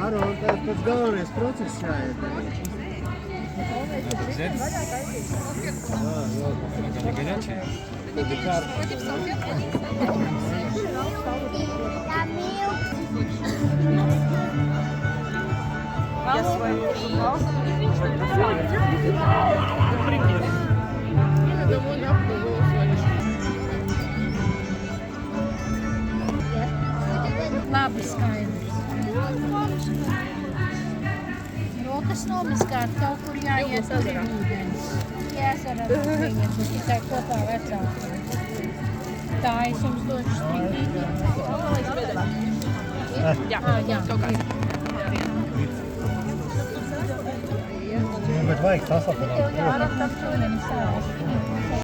Āron, tas pats galvenais process jāiet. Они горячие. Я свою Labi skaidrs. Rokas nomazgāt, kaut kur jāiet tur ir ūdens. Jāsara viņiem, bet tikai kopā vecākiem. Tā es jums došu strikīgi. Jā, Jā, kaut kā. Bet vajag sasapināt. Tev jārat aptuveni sāž.